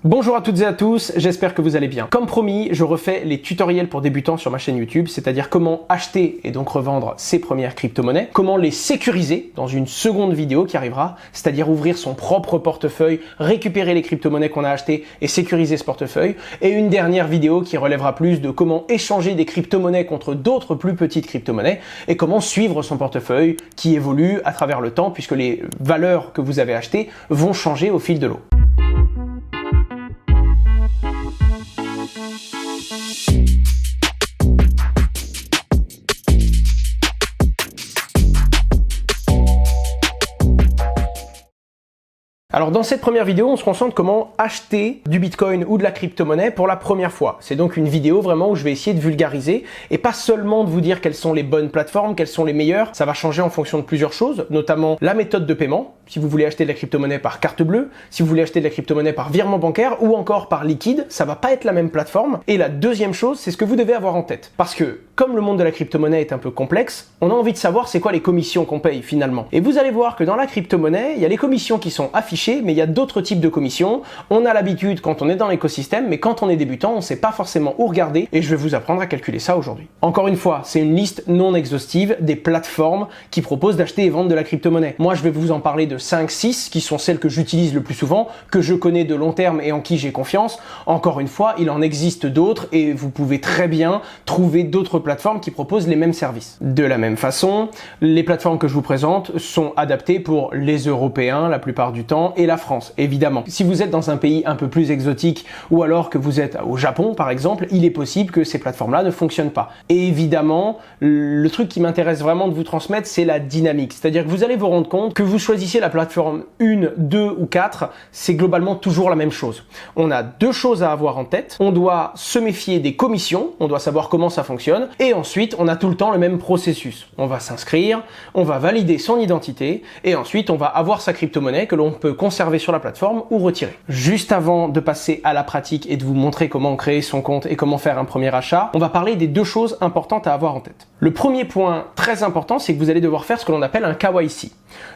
Bonjour à toutes et à tous, j'espère que vous allez bien. Comme promis, je refais les tutoriels pour débutants sur ma chaîne YouTube, c'est-à-dire comment acheter et donc revendre ses premières crypto-monnaies, comment les sécuriser dans une seconde vidéo qui arrivera, c'est-à-dire ouvrir son propre portefeuille, récupérer les crypto-monnaies qu'on a achetées et sécuriser ce portefeuille, et une dernière vidéo qui relèvera plus de comment échanger des crypto-monnaies contre d'autres plus petites crypto-monnaies et comment suivre son portefeuille qui évolue à travers le temps puisque les valeurs que vous avez achetées vont changer au fil de l'eau. Alors dans cette première vidéo, on se concentre comment acheter du Bitcoin ou de la crypto-monnaie pour la première fois. C'est donc une vidéo vraiment où je vais essayer de vulgariser et pas seulement de vous dire quelles sont les bonnes plateformes, quelles sont les meilleures. Ça va changer en fonction de plusieurs choses, notamment la méthode de paiement. Si vous voulez acheter de la crypto-monnaie par carte bleue, si vous voulez acheter de la crypto-monnaie par virement bancaire ou encore par liquide, ça va pas être la même plateforme. Et la deuxième chose, c'est ce que vous devez avoir en tête. Parce que comme le monde de la crypto-monnaie est un peu complexe, on a envie de savoir c'est quoi les commissions qu'on paye finalement. Et vous allez voir que dans la crypto-monnaie, il y a les commissions qui sont affichées, mais il y a d'autres types de commissions. On a l'habitude quand on est dans l'écosystème, mais quand on est débutant, on ne sait pas forcément où regarder et je vais vous apprendre à calculer ça aujourd'hui. Encore une fois, c'est une liste non exhaustive des plateformes qui proposent d'acheter et vendre de la crypto-monnaie. Moi, je vais vous en parler de 5-6 qui sont celles que j'utilise le plus souvent, que je connais de long terme et en qui j'ai confiance. Encore une fois, il en existe d'autres et vous pouvez très bien trouver d'autres plateformes qui proposent les mêmes services. De la même façon, les plateformes que je vous présente sont adaptées pour les Européens la plupart du temps et la France, évidemment. Si vous êtes dans un pays un peu plus exotique ou alors que vous êtes au Japon par exemple, il est possible que ces plateformes-là ne fonctionnent pas. Et évidemment, le truc qui m'intéresse vraiment de vous transmettre, c'est la dynamique. C'est-à-dire que vous allez vous rendre compte que vous choisissez la plateforme 1, 2 ou 4, c'est globalement toujours la même chose. On a deux choses à avoir en tête. On doit se méfier des commissions, on doit savoir comment ça fonctionne et ensuite on a tout le temps le même processus. On va s'inscrire, on va valider son identité et ensuite on va avoir sa crypto-monnaie que l'on peut conserver sur la plateforme ou retirer. Juste avant de passer à la pratique et de vous montrer comment créer son compte et comment faire un premier achat, on va parler des deux choses importantes à avoir en tête. Le premier point très important, c'est que vous allez devoir faire ce que l'on appelle un KYC.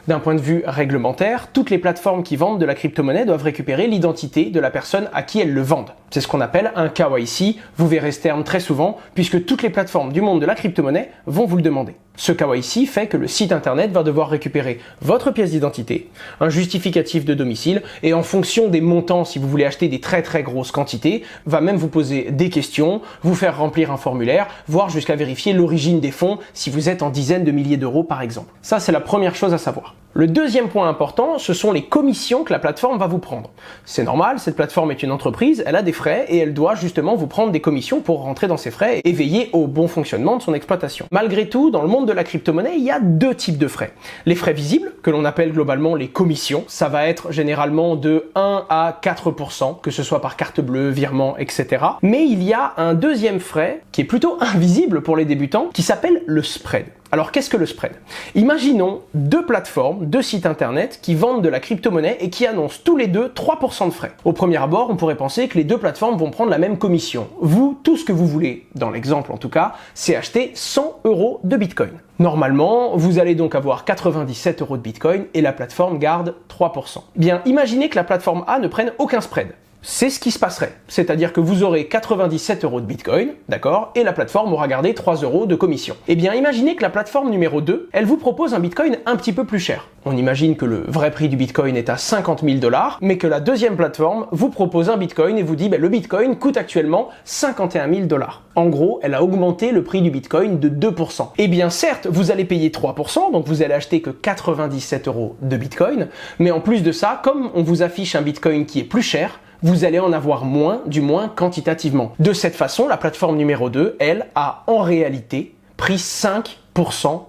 D'un point de vue réglementaire, toutes les plateformes qui vendent de la crypto-monnaie doivent récupérer l'identité de la personne à qui elles le vendent. C'est ce qu'on appelle un KYC, vous verrez ce terme très souvent, puisque toutes les plateformes du monde de la crypto-monnaie vont vous le demander. Ce KYC fait que le site internet va devoir récupérer votre pièce d'identité, un justificatif de domicile, et en fonction des montants, si vous voulez acheter des très grosses quantités, va même vous poser des questions, vous faire remplir un formulaire, voire jusqu'à vérifier l'origine des fonds si vous êtes en dizaines de milliers d'euros par exemple. Ça, c'est la première chose à savoir. Le deuxième point important, ce sont les commissions que la plateforme va vous prendre. C'est normal, cette plateforme est une entreprise, elle a des frais et elle doit justement vous prendre des commissions pour rentrer dans ses frais et veiller au bon fonctionnement de son exploitation. Malgré tout, dans le monde de la crypto-monnaie, il y a deux types de frais. Les frais visibles, que l'on appelle globalement les commissions, ça va être généralement de 1 à 4%, que ce soit par carte bleue, virement, etc. Mais il y a un deuxième frais, qui est plutôt invisible pour les débutants, qui s'appelle le spread. Alors qu'est-ce que le spread? Imaginons deux plateformes, deux sites internet qui vendent de la crypto-monnaie et qui annoncent tous les deux 3% de frais. Au premier abord, on pourrait penser que les deux plateformes vont prendre la même commission. Vous, tout ce que vous voulez, dans l'exemple en tout cas, c'est acheter 100 € de Bitcoin. Normalement, vous allez donc avoir 97 € de Bitcoin et la plateforme garde 3%. Bien, imaginez que la plateforme A ne prenne aucun spread. C'est ce qui se passerait. C'est-à-dire que vous aurez 97 € de Bitcoin, d'accord, et la plateforme aura gardé 3 € de commission. Eh bien, imaginez que la plateforme numéro 2, elle vous propose un Bitcoin un petit peu plus cher. On imagine que le vrai prix du Bitcoin est à 50 000 $, mais que la deuxième plateforme vous propose un Bitcoin et vous dit, le Bitcoin coûte actuellement 51 000 $. En gros, elle a augmenté le prix du Bitcoin de 2%. Eh bien, certes, vous allez payer 3%, donc vous allez acheter que 97 € de Bitcoin, mais en plus de ça, comme on vous affiche un Bitcoin qui est plus cher, vous allez en avoir moins, du moins quantitativement. De cette façon, la plateforme numéro 2, elle, a en réalité pris 5%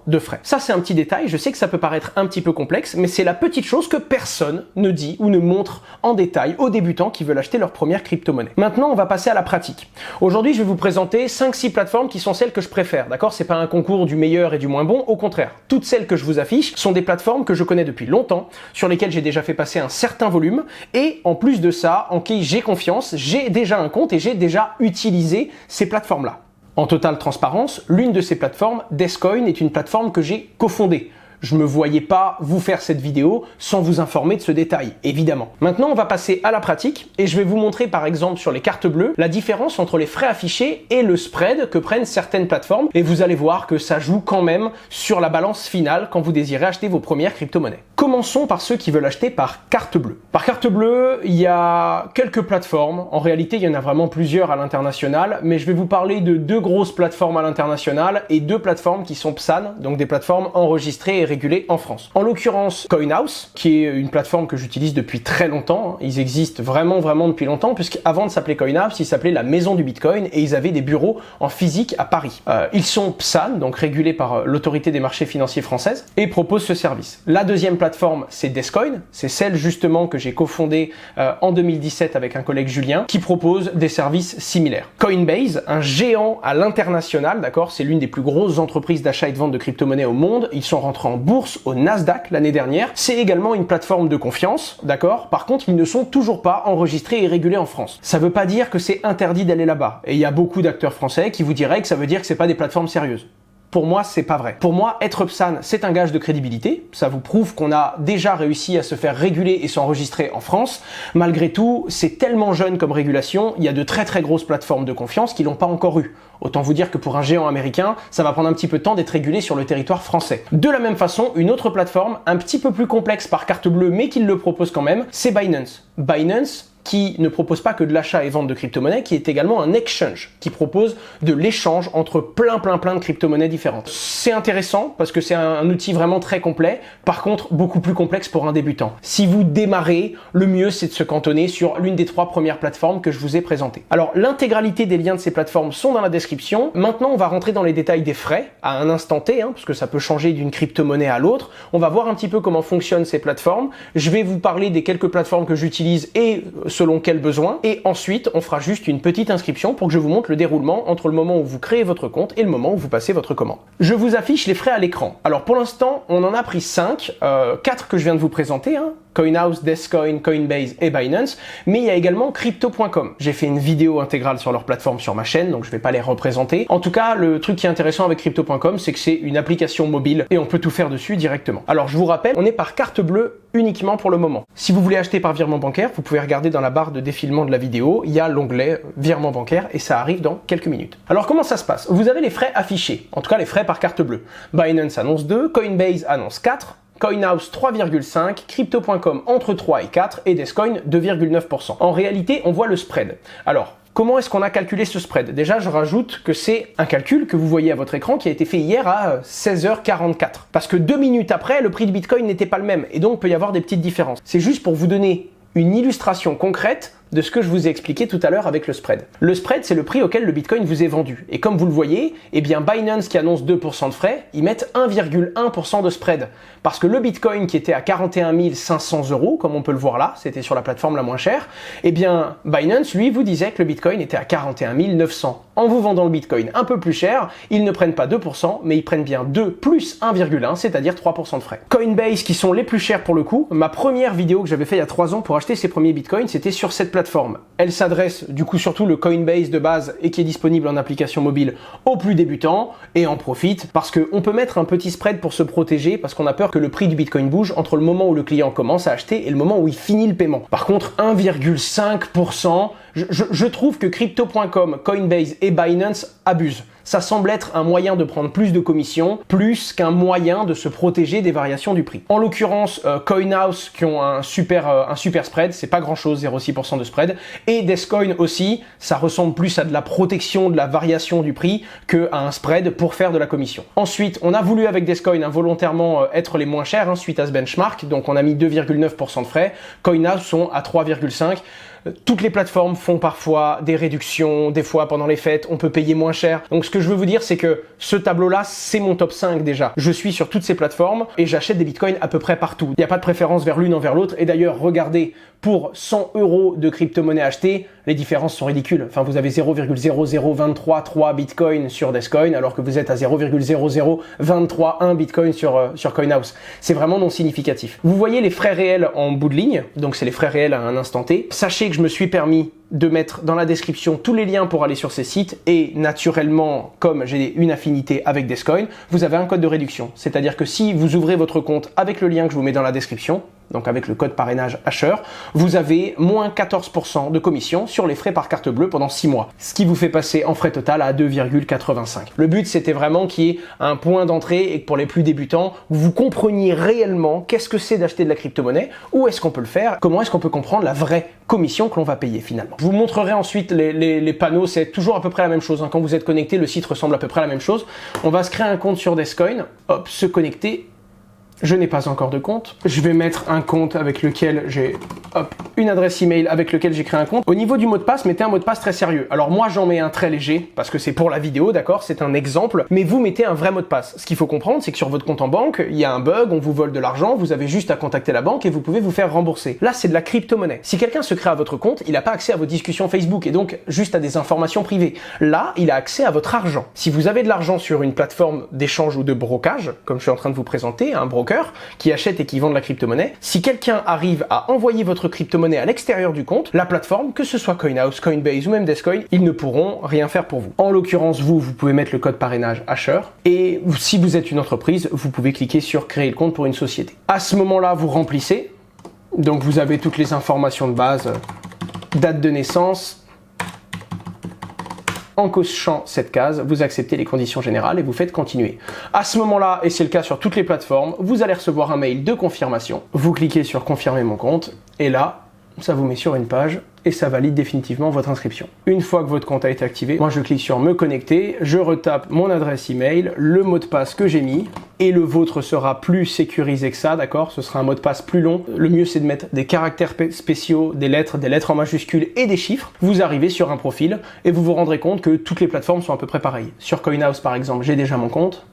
de frais. Ça, c'est un petit détail, je sais que ça peut paraître un petit peu complexe, mais c'est la petite chose que personne ne dit ou ne montre en détail aux débutants qui veulent acheter leur première crypto-monnaie. Maintenant, on va passer à la pratique. Aujourd'hui, je vais vous présenter 5-6 plateformes qui sont celles que je préfère, d'accord? C'est pas un concours du meilleur et du moins bon, au contraire. Toutes celles que je vous affiche sont des plateformes que je connais depuis longtemps, sur lesquelles j'ai déjà fait passer un certain volume, et en plus de ça, en qui j'ai confiance, j'ai déjà un compte et j'ai déjà utilisé ces plateformes-là. En totale transparence, l'une de ces plateformes, Descoin, est une plateforme que j'ai cofondée. Je me voyais pas vous faire cette vidéo sans vous informer de ce détail, évidemment. Maintenant, on va passer à la pratique et je vais vous montrer par exemple sur les cartes bleues la différence entre les frais affichés et le spread que prennent certaines plateformes et vous allez voir que ça joue quand même sur la balance finale quand vous désirez acheter vos premières crypto-monnaies. Commençons par ceux qui veulent acheter par carte bleue. Par carte bleue, il y a quelques plateformes. En réalité, il y en a vraiment plusieurs à l'international, mais je vais vous parler de 2 grosses plateformes à l'international et 2 plateformes qui sont PSAN, donc des plateformes enregistrées et régulées en France. En l'occurrence, CoinHouse, qui est une plateforme que j'utilise depuis très longtemps. Ils existent vraiment depuis longtemps, puisqu'avant de s'appeler CoinHouse, ils s'appelaient la Maison du Bitcoin et ils avaient des bureaux en physique à Paris. Ils sont PSAN, donc régulés par l'autorité des marchés financiers française, et proposent ce service. La deuxième plateforme, c'est Descoin. C'est celle justement que j'ai cofondée en 2017 avec un collègue Julien, qui propose des services similaires. Coinbase, un géant à l'international, d'accord, c'est l'une des plus grosses entreprises d'achat et de vente de crypto-monnaies au monde. Ils sont rentrés en bourse au Nasdaq l'année dernière. C'est également une plateforme de confiance, d'accord. Par contre, ils ne sont toujours pas enregistrés et régulés en France. Ça veut pas dire que c'est interdit d'aller là-bas. Et il y a beaucoup d'acteurs français qui vous diraient que ça veut dire que c'est pas des plateformes sérieuses. Pour moi, c'est pas vrai. Pour moi, être PSAN, c'est un gage de crédibilité. Ça vous prouve qu'on a déjà réussi à se faire réguler et s'enregistrer en France. Malgré tout, c'est tellement jeune comme régulation, il y a de très grosses plateformes de confiance qui l'ont pas encore eu. Autant vous dire que pour un géant américain, ça va prendre un petit peu de temps d'être régulé sur le territoire français. De la même façon, une autre plateforme, un petit peu plus complexe par carte bleue, mais qui le propose quand même, c'est Binance. Binance, qui ne propose pas que de l'achat et vente de crypto-monnaies, qui est également un exchange, qui propose de l'échange entre plein de crypto-monnaies différentes. C'est intéressant parce que c'est un outil vraiment très complet, par contre beaucoup plus complexe pour un débutant. Si vous démarrez, le mieux c'est de se cantonner sur l'une des 3 premières plateformes que je vous ai présentées. Alors l'intégralité des liens de ces plateformes sont dans la description. Maintenant on va rentrer dans les détails des frais à un instant T, parce que ça peut changer d'une crypto-monnaie à l'autre. On va voir un petit peu comment fonctionnent ces plateformes. Je vais vous parler des quelques plateformes que j'utilise et selon quel besoin, et ensuite on fera juste une petite inscription pour que je vous montre le déroulement entre le moment où vous créez votre compte et le moment où vous passez votre commande. Je vous affiche les frais à l'écran. Alors pour l'instant on en a pris 5, 4 que je viens de vous présenter, CoinHouse, Descoin, Coinbase et Binance, mais il y a également Crypto.com. J'ai fait une vidéo intégrale sur leur plateforme sur ma chaîne, donc je vais pas les représenter. En tout cas, le truc qui est intéressant avec Crypto.com, c'est que c'est une application mobile et on peut tout faire dessus directement. Alors je vous rappelle, on est par carte bleue uniquement pour le moment. Si vous voulez acheter par virement bancaire, vous pouvez regarder dans la barre de défilement de la vidéo, il y a l'onglet virement bancaire et ça arrive dans quelques minutes. Alors comment ça se passe? Vous avez les frais affichés, en tout cas les frais par carte bleue. Binance annonce 2, Coinbase annonce 4, CoinHouse 3,5, Crypto.com entre 3 et 4 et Descoin 2,9%. En réalité, on voit le spread. Alors, comment est-ce qu'on a calculé ce spread? Déjà, je rajoute que c'est un calcul que vous voyez à votre écran qui a été fait hier à 16h44. Parce que 2 minutes après, le prix du Bitcoin n'était pas le même et donc il peut y avoir des petites différences. C'est juste pour vous donner une illustration concrète de ce que je vous ai expliqué tout à l'heure avec le spread. Le spread, c'est le prix auquel le Bitcoin vous est vendu. Et comme vous le voyez, eh bien Binance qui annonce 2% de frais, ils mettent 1,1% de spread. Parce que le Bitcoin qui était à 41 500 €, comme on peut le voir là, c'était sur la plateforme la moins chère, eh bien Binance, lui, vous disait que le Bitcoin était à 41 900. En vous vendant le Bitcoin un peu plus cher, ils ne prennent pas 2%, mais ils prennent bien 2 plus 1,1, c'est-à-dire 3% de frais. Coinbase, qui sont les plus chers pour le coup, ma première vidéo que j'avais fait il y a 3 ans pour acheter ses premiers Bitcoins, c'était sur cette plateforme. Elle s'adresse du coup surtout le Coinbase de base et qui est disponible en application mobile aux plus débutants et en profite parce qu'on peut mettre un petit spread pour se protéger parce qu'on a peur que le prix du Bitcoin bouge entre le moment où le client commence à acheter et le moment où il finit le paiement. Par contre 1,5%, je trouve que Crypto.com, Coinbase et Binance abusent. Ça semble être un moyen de prendre plus de commissions, plus qu'un moyen de se protéger des variations du prix. En l'occurrence, CoinHouse qui ont un super spread, c'est pas grand chose, 0,6% de spread, et Descoin aussi, ça ressemble plus à de la protection de la variation du prix qu'à un spread pour faire de la commission. Ensuite, on a voulu avec Descoin volontairement être les moins chers suite à ce benchmark, donc on a mis 2,9% de frais, CoinHouse sont à 3,5%. Toutes les plateformes font parfois des réductions, des fois pendant les fêtes, on peut payer moins cher. Donc ce que je veux vous dire, c'est que ce tableau-là, c'est mon top 5 déjà. Je suis sur toutes ces plateformes et j'achète des bitcoins à peu près partout. Il n'y a pas de préférence vers l'une envers l'autre. Et d'ailleurs, regardez pour 100 € de crypto-monnaie achetée, les différences sont ridicules. Enfin, vous avez 0,00233 Bitcoin sur Descoin, alors que vous êtes à 0,00231 Bitcoin sur CoinHouse. C'est vraiment non significatif. Vous voyez les frais réels en bout de ligne, donc c'est les frais réels à un instant T. Sachez que je me suis permis de mettre dans la description tous les liens pour aller sur ces sites et naturellement, comme j'ai une affinité avec Descoin, vous avez un code de réduction. C'est-à-dire que si vous ouvrez votre compte avec le lien que je vous mets dans la description, donc avec le code parrainage Asher, vous avez moins 14% de commission sur les frais par carte bleue pendant 6 mois, ce qui vous fait passer en frais total à 2,85. Le but, c'était vraiment qu'il y ait un point d'entrée et que pour les plus débutants, vous compreniez réellement qu'est-ce que c'est d'acheter de la crypto-monnaie, où est-ce qu'on peut le faire, comment est-ce qu'on peut comprendre la vraie commission que l'on va payer finalement. Je vous montrerai ensuite les panneaux, c'est toujours à peu près la même chose. Quand vous êtes connecté, le site ressemble à peu près à la même chose. On va se créer un compte sur Descoin, hop, se connecter. Je n'ai pas encore de compte. Je vais mettre un compte avec lequel j'ai une adresse email avec lequel j'ai créé un compte. Au niveau du mot de passe, mettez un mot de passe très sérieux. Alors moi, j'en mets un très léger parce que c'est pour la vidéo, d'accord? C'est un exemple. Mais vous mettez un vrai mot de passe. Ce qu'il faut comprendre, c'est que sur votre compte en banque, il y a un bug, on vous vole de l'argent, vous avez juste à contacter la banque et vous pouvez vous faire rembourser. Là, c'est de la crypto-monnaie. Si quelqu'un se crée à votre compte, il n'a pas accès à vos discussions Facebook et donc juste à des informations privées. Là, il a accès à votre argent. Si vous avez de l'argent sur une plateforme d'échange ou de brocage, comme je suis en train de vous présenter, un broker qui achète et qui vend de la crypto-monnaie, si quelqu'un arrive à envoyer votre crypto-monnaie à l'extérieur du compte, la plateforme, que ce soit CoinHouse, Coinbase ou même Descoin, ils ne pourront rien faire pour vous. En l'occurrence, vous pouvez mettre le code parrainage Asher et si vous êtes une entreprise, vous pouvez cliquer sur créer le compte pour une société. À ce moment-là, vous remplissez. Donc vous avez toutes les informations de base, date de naissance. En cochant cette case, vous acceptez les conditions générales et vous faites continuer. À ce moment-là, et c'est le cas sur toutes les plateformes, vous allez recevoir un mail de confirmation. Vous cliquez sur confirmer mon compte et là, ça vous met sur une page et ça valide définitivement votre inscription. Une fois que votre compte a été activé, moi je clique sur me connecter, je retape mon adresse email, le mot de passe que j'ai mis et le vôtre sera plus sécurisé que ça, d'accord? Ce sera un mot de passe plus long. Le mieux c'est de mettre des caractères spéciaux, des lettres en majuscules et des chiffres. Vous arrivez sur un profil et vous vous rendrez compte que toutes les plateformes sont à peu près pareilles. Sur CoinHouse par exemple, j'ai déjà mon compte.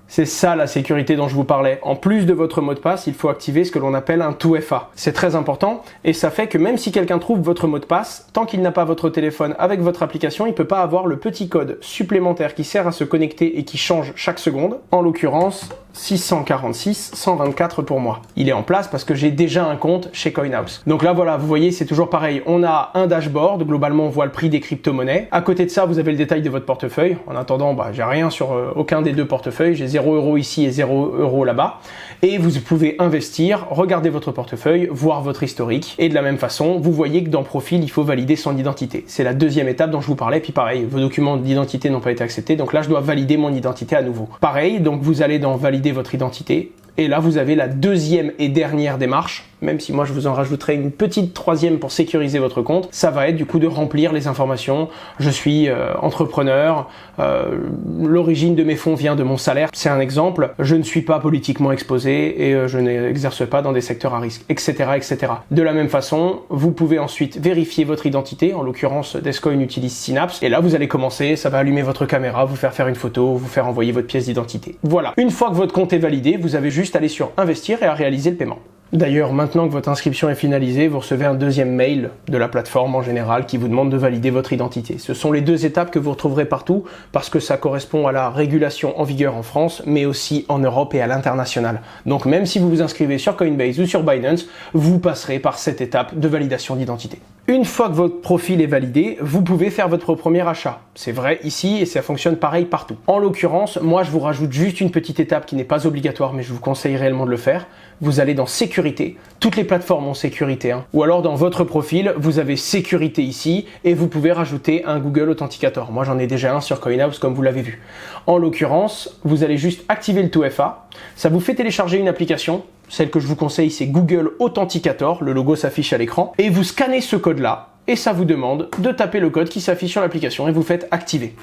C'est ça la sécurité dont je vous parlais. En plus de votre mot de passe, il faut activer ce que l'on appelle un 2FA. C'est très important et ça fait que même si quelqu'un trouve votre mot de passe, tant qu'il n'a pas votre téléphone avec votre application, il ne peut pas avoir le petit code supplémentaire qui sert à se connecter et qui change chaque seconde. En l'occurrence, 646 124 pour moi. Il est en place parce que j'ai déjà un compte chez CoinHouse. Donc là voilà, vous voyez, c'est toujours pareil. On a un dashboard, globalement on voit le prix des crypto-monnaies. À côté de ça, vous avez le détail de votre portefeuille. En attendant, j'ai rien sur aucun des deux portefeuilles. J'ai 0 € ici et 0 € là-bas. Et vous pouvez investir, regarder votre portefeuille, voir votre historique. Et de la même façon, vous voyez que dans Profil, il faut valider son identité. C'est la deuxième étape dont je vous parlais. Puis pareil, vos documents d'identité n'ont pas été acceptés. Donc là, je dois valider mon identité à nouveau. Pareil, donc vous allez dans valider votre identité. Et là, vous avez la deuxième et dernière démarche, même si moi je vous en rajouterai une petite troisième pour sécuriser votre compte. Ça va être du coup de remplir les informations. Je suis entrepreneur, l'origine de mes fonds vient de mon salaire. C'est un exemple. Je ne suis pas politiquement exposé et je n'exerce pas dans des secteurs à risque, etc., etc. De la même façon, vous pouvez ensuite vérifier votre identité. En l'occurrence, Descoin utilise Synapse. Et là, vous allez commencer, ça va allumer votre caméra, vous faire une photo, vous faire envoyer votre pièce d'identité. Voilà. Une fois que votre compte est validé, vous avez juste à aller sur Investir et à réaliser le paiement. D'ailleurs, maintenant que votre inscription est finalisée, vous recevez un deuxième mail de la plateforme en général qui vous demande de valider votre identité. Ce sont les deux étapes que vous retrouverez partout parce que ça correspond à la régulation en vigueur en France, mais aussi en Europe et à l'international. Donc même si vous vous inscrivez sur Coinbase ou sur Binance, vous passerez par cette étape de validation d'identité. Une fois que votre profil est validé, vous pouvez faire votre premier achat. C'est vrai ici et ça fonctionne pareil partout. En l'occurrence, moi je vous rajoute juste une petite étape qui n'est pas obligatoire, mais je vous conseille réellement de le faire. Vous allez dans sécurité, toutes les plateformes ont sécurité, ou alors dans votre profil, vous avez sécurité ici et vous pouvez rajouter un Google Authenticator. Moi j'en ai déjà un sur CoinHouse comme vous l'avez vu. En l'occurrence, vous allez juste activer le 2FA, ça vous fait télécharger une application. Celle que je vous conseille, c'est Google Authenticator, le logo s'affiche à l'écran, et vous scannez ce code-là, et ça vous demande de taper le code qui s'affiche sur l'application, et vous faites activer.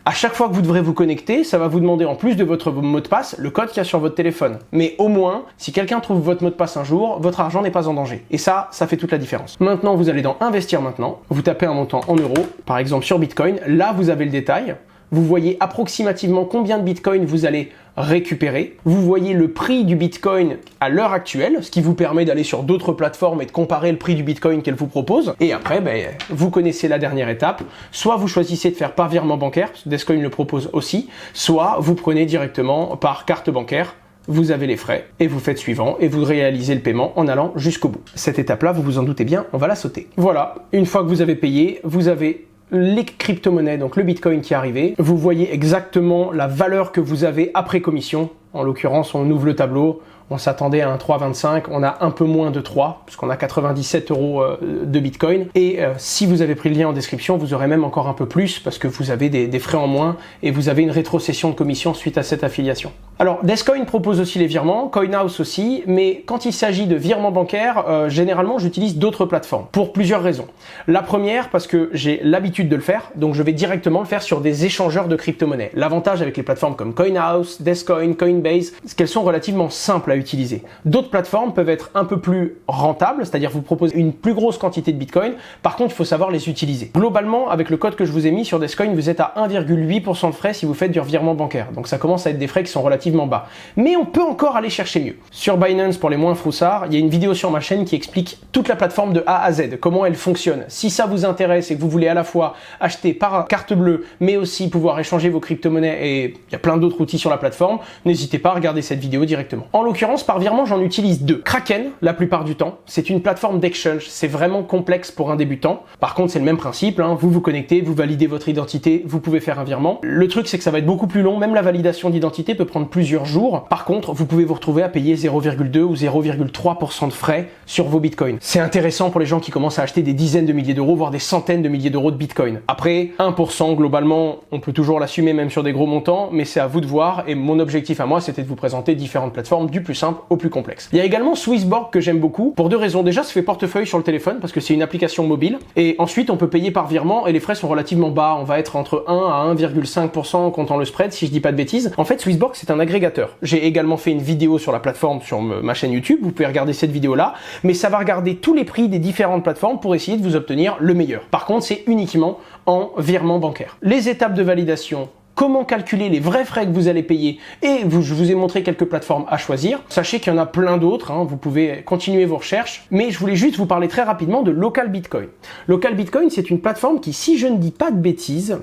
À chaque fois que vous devrez vous connecter, ça va vous demander en plus de votre mot de passe, le code qu'il y a sur votre téléphone. Mais au moins, si quelqu'un trouve votre mot de passe un jour, votre argent n'est pas en danger. Et ça fait toute la différence. Maintenant, vous allez dans Investir maintenant, vous tapez un montant en euros, par exemple sur Bitcoin, là vous avez le détail. vous voyez approximativement combien de Bitcoin vous allez récupérer. Vous voyez le prix du Bitcoin à l'heure actuelle, ce qui vous permet d'aller sur d'autres plateformes et de comparer le prix du Bitcoin qu'elles vous proposent. Et après, vous connaissez la dernière étape. Soit vous choisissez de faire par virement bancaire, parce que Descoin le propose aussi, soit vous prenez directement par carte bancaire. Vous avez les frais et vous faites suivant et vous réalisez le paiement en allant jusqu'au bout. Cette étape-là, vous vous en doutez bien, on va la sauter. Voilà, une fois que vous avez payé, vous avez les crypto-monnaies, donc le Bitcoin qui est arrivé. Vous voyez exactement la valeur que vous avez après commission. En l'occurrence, on ouvre le tableau, on s'attendait à un 3,25, on a un peu moins de 3, puisqu'on a 97 € de Bitcoin. Et si vous avez pris le lien en description, vous aurez même encore un peu plus, parce que vous avez des frais en moins, et vous avez une rétrocession de commission suite à cette affiliation. Alors, Descoin propose aussi les virements, CoinHouse aussi, mais quand il s'agit de virements bancaires, généralement j'utilise d'autres plateformes, pour plusieurs raisons. La première, parce que j'ai l'habitude de le faire, donc je vais directement le faire sur des échangeurs de crypto-monnaies. L'avantage avec les plateformes comme CoinHouse, Descoin, Coinbase, c'est qu'elles sont relativement simples à utiliser. D'autres plateformes peuvent être un peu plus rentables, c'est-à-dire vous proposent une plus grosse quantité de Bitcoin, par contre il faut savoir les utiliser. Globalement, avec le code que je vous ai mis sur Descoin, vous êtes à 1,8% de frais si vous faites du revirement bancaire, donc ça commence à être des frais qui sont relativement bas. Mais on peut encore aller chercher mieux. Sur Binance, pour les moins froussards, il y a une vidéo sur ma chaîne qui explique toute la plateforme de A à Z, comment elle fonctionne. Si ça vous intéresse et que vous voulez à la fois acheter par carte bleue, mais aussi pouvoir échanger vos crypto-monnaies, et il y a plein d'autres outils sur la plateforme, n'hésitez pas à regarder cette vidéo directement. En l'occurrence, par virement, j'en utilise deux. Kraken, la plupart du temps, c'est une plateforme d'exchange. C'est vraiment complexe pour un débutant. Par contre, c'est le même principe, hein. Vous vous connectez, vous validez votre identité, vous pouvez faire un virement. Le truc, c'est que ça va être beaucoup plus long. Même la validation d'identité peut prendre plusieurs jours. Par contre, vous pouvez vous retrouver à payer 0,2 ou 0,3% de frais sur vos bitcoins. C'est intéressant pour les gens qui commencent à acheter des dizaines de milliers d'euros, voire des centaines de milliers d'euros de bitcoin. Après, 1% globalement, on peut toujours l'assumer même sur des gros montants, mais c'est à vous de voir. Et mon objectif à moi, c'était de vous présenter différentes plateformes du plus simple au plus complexe. Il y a également Swissborg que j'aime beaucoup pour deux raisons. Déjà, ça fait portefeuille sur le téléphone parce que c'est une application mobile. Et ensuite, on peut payer par virement et les frais sont relativement bas. On va être entre 1 à 1,5% en comptant le spread, si je dis pas de bêtises. En fait, Swissborg, c'est un agrégateur. J'ai également fait une vidéo sur la plateforme sur ma chaîne YouTube. Vous pouvez regarder cette vidéo-là. Mais ça va regarder tous les prix des différentes plateformes pour essayer de vous obtenir le meilleur. Par contre, c'est uniquement en virement bancaire. Les étapes de validation, comment calculer les vrais frais que vous allez payer, et je vous ai montré quelques plateformes à choisir. Sachez qu'il y en a plein d'autres, hein, vous pouvez continuer vos recherches, mais je voulais juste vous parler très rapidement de Local Bitcoin. Local Bitcoin, c'est une plateforme qui, si je ne dis pas de bêtises,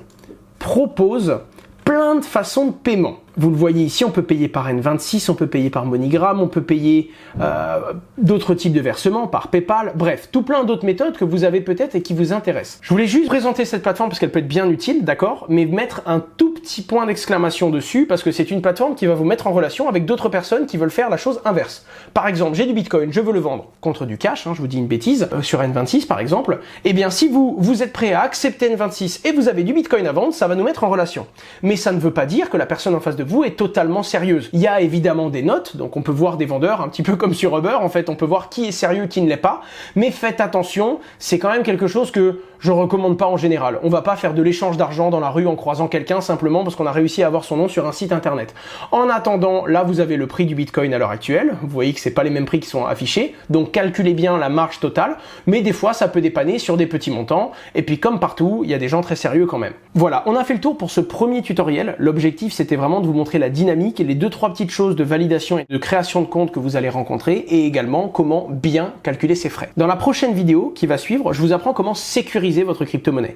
propose plein de façons de paiement. Vous le voyez ici, on peut payer par N26, on peut payer par MoneyGram, on peut payer d'autres types de versements, par PayPal, bref, tout plein d'autres méthodes que vous avez peut-être et qui vous intéressent. Je voulais juste présenter cette plateforme parce qu'elle peut être bien utile, d'accord, mais mettre un tout petit point d'exclamation dessus parce que c'est une plateforme qui va vous mettre en relation avec d'autres personnes qui veulent faire la chose inverse. Par exemple, j'ai du Bitcoin, je veux le vendre contre du cash, hein, je vous dis une bêtise, sur N26 par exemple, eh bien si vous êtes prêt à accepter N26 et vous avez du Bitcoin à vendre, ça va nous mettre en relation. Mais ça ne veut pas dire que la personne en face de vous est totalement sérieuse. Il y a évidemment des notes, donc on peut voir des vendeurs, un petit peu comme sur Uber, en fait, on peut voir qui est sérieux, qui ne l'est pas, mais faites attention, c'est quand même quelque chose que je recommande pas en général. On va pas faire de l'échange d'argent dans la rue en croisant quelqu'un simplement parce qu'on a réussi à avoir son nom sur un site internet. En attendant, là vous avez le prix du Bitcoin à l'heure actuelle, vous voyez que c'est pas les mêmes prix qui sont affichés, donc calculez bien la marge totale, mais des fois ça peut dépanner sur des petits montants, et puis comme partout, il y a des gens très sérieux quand même. Voilà, on a fait le tour pour ce premier tutoriel. L'objectif c'était vraiment de vous montrer la dynamique et les 2-3 petites choses de validation et de création de compte que vous allez rencontrer, et également comment bien calculer ses frais. Dans la prochaine vidéo qui va suivre, je vous apprends comment sécuriser votre crypto-monnaie.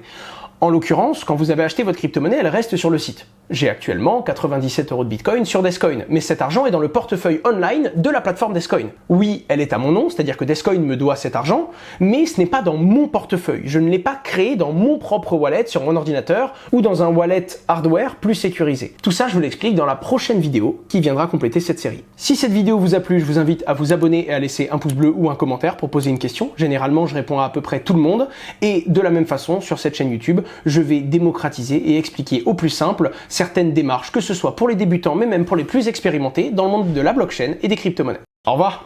En l'occurrence, quand vous avez acheté votre crypto-monnaie, elle reste sur le site. J'ai actuellement 97 € de Bitcoin sur Descoin, mais cet argent est dans le portefeuille online de la plateforme Descoin. Oui, elle est à mon nom, c'est-à-dire que Descoin me doit cet argent, mais ce n'est pas dans mon portefeuille. Je ne l'ai pas créé dans mon propre wallet sur mon ordinateur ou dans un wallet hardware plus sécurisé. Tout ça, je vous l'explique dans la prochaine vidéo qui viendra compléter cette série. Si cette vidéo vous a plu, je vous invite à vous abonner et à laisser un pouce bleu ou un commentaire pour poser une question. Généralement, je réponds à peu près tout le monde. Et de la même façon, sur cette chaîne YouTube, je vais démocratiser et expliquer au plus simple certaines démarches, que ce soit pour les débutants, mais même pour les plus expérimentés dans le monde de la blockchain et des crypto-monnaies. Au revoir!